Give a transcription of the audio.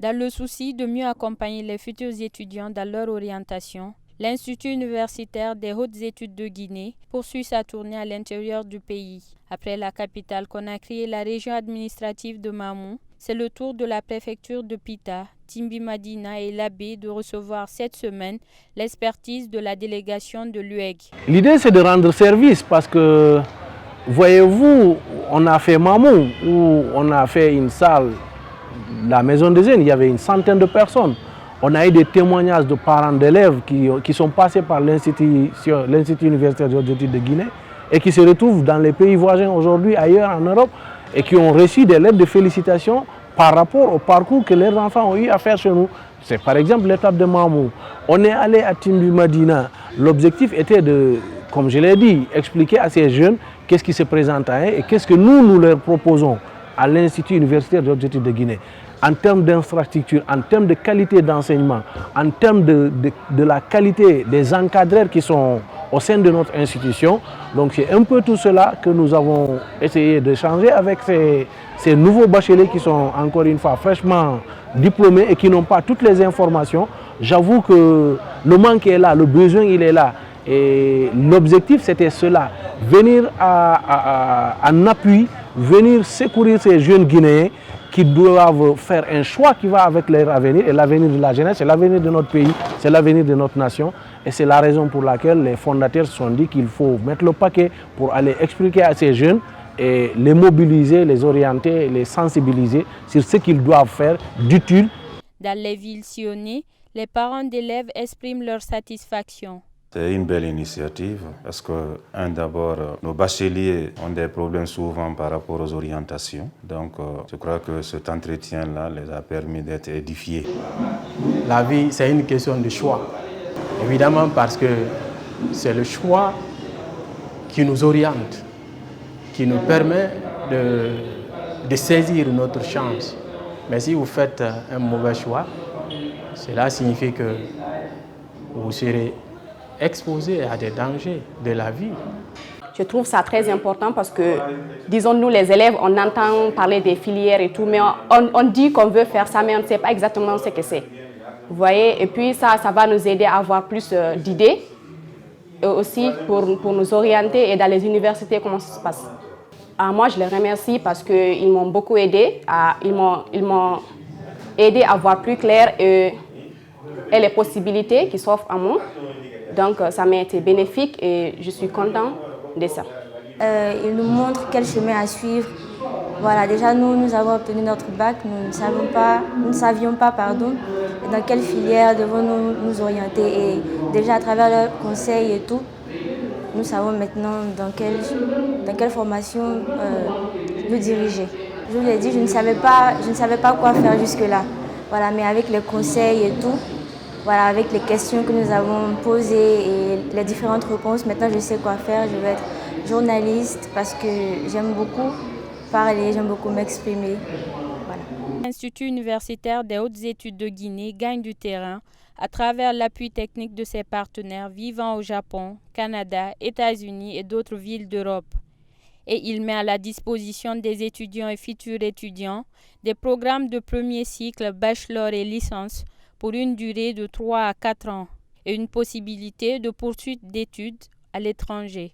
Dans le souci de mieux accompagner les futurs étudiants dans leur orientation, l'Institut universitaire des hautes études de Guinée poursuit sa tournée à l'intérieur du pays. Après la capitale Conakry et la région administrative de Mamou, c'est le tour de la préfecture de Pita, Timbi Madina et l'Abbé de recevoir cette semaine l'expertise de la délégation de l'UEG. L'idée, c'est de rendre service parce que, voyez-vous, on a fait Mamou, où on a fait une salle, la maison des jeunes, il y avait une centaine de personnes. On a eu des témoignages de parents d'élèves qui sont passés par l'Institut universitaire des hautes études de Guinée et qui se retrouvent dans les pays voisins aujourd'hui, ailleurs en Europe, et qui ont reçu des lettres de félicitations par rapport au parcours que leurs enfants ont eu à faire chez nous. C'est par exemple l'étape de Mamou. On est allé à Timbi Madina. L'objectif était de, comme je l'ai dit, expliquer à ces jeunes qu'est-ce qui se présente à eux et qu'est-ce que nous leur proposons à l'Institut universitaire des hautes études de Guinée. En termes d'infrastructure, en termes de qualité d'enseignement, en termes de la qualité des encadreurs qui sont au sein de notre institution. Donc c'est un peu tout cela que nous avons essayé de changer avec ces nouveaux bacheliers qui sont encore une fois fraîchement diplômés et qui n'ont pas toutes les informations. J'avoue que le manque est là, le besoin il est là. Et l'objectif c'était cela, venir en appui, venir secourir ces jeunes Guinéens qui doivent faire un choix qui va avec leur avenir. Et l'avenir de la jeunesse, c'est l'avenir de notre pays, c'est l'avenir de notre nation. Et c'est la raison pour laquelle les fondateurs se sont dit qu'il faut mettre le paquet pour aller expliquer à ces jeunes et les mobiliser, les orienter, les sensibiliser sur ce qu'ils doivent faire d'utile. Dans les villes sillonnées, les parents d'élèves expriment leur satisfaction. C'est une belle initiative parce que, d'abord, nos bacheliers ont des problèmes souvent par rapport aux orientations. Donc, je crois que cet entretien-là les a permis d'être édifiés. La vie, c'est une question de choix. Évidemment, parce que c'est le choix qui nous oriente, qui nous permet de saisir notre chance. Mais si vous faites un mauvais choix, cela signifie que vous serez exposés à des dangers de la vie. Je trouve ça très important parce que, disons nous les élèves, on entend parler des filières et tout, mais on dit qu'on veut faire ça, mais on ne sait pas exactement ce que c'est. Vous voyez, et puis ça va nous aider à avoir plus d'idées, et aussi pour nous orienter et dans les universités, comment ça se passe. Moi, je les remercie parce qu'ils m'ont beaucoup aidé, ils m'ont aidé à voir plus clair et les possibilités qui s'offrent à moi. Donc ça m'a été bénéfique et je suis contente de ça. Il nous montre quel chemin à suivre. Voilà, déjà nous avons obtenu notre bac, nous ne savions pas dans quelle filière devons-nous nous orienter. Et déjà à travers leurs conseils et tout, nous savons maintenant dans quelle formation nous diriger. Je vous l'ai dit, je ne savais pas quoi faire jusque-là. Voilà, mais avec les conseils et tout, voilà, avec les questions que nous avons posées et les différentes réponses, maintenant je sais quoi faire. Je vais être journaliste parce que j'aime beaucoup parler, j'aime beaucoup m'exprimer. Voilà. L'Institut universitaire des hautes études de Guinée gagne du terrain à travers l'appui technique de ses partenaires vivant au Japon, Canada, États-Unis et d'autres villes d'Europe. Et il met à la disposition des étudiants et futurs étudiants des programmes de premier cycle, bachelor et licence pour une durée de 3 à 4 ans et une possibilité de poursuite d'études à l'étranger.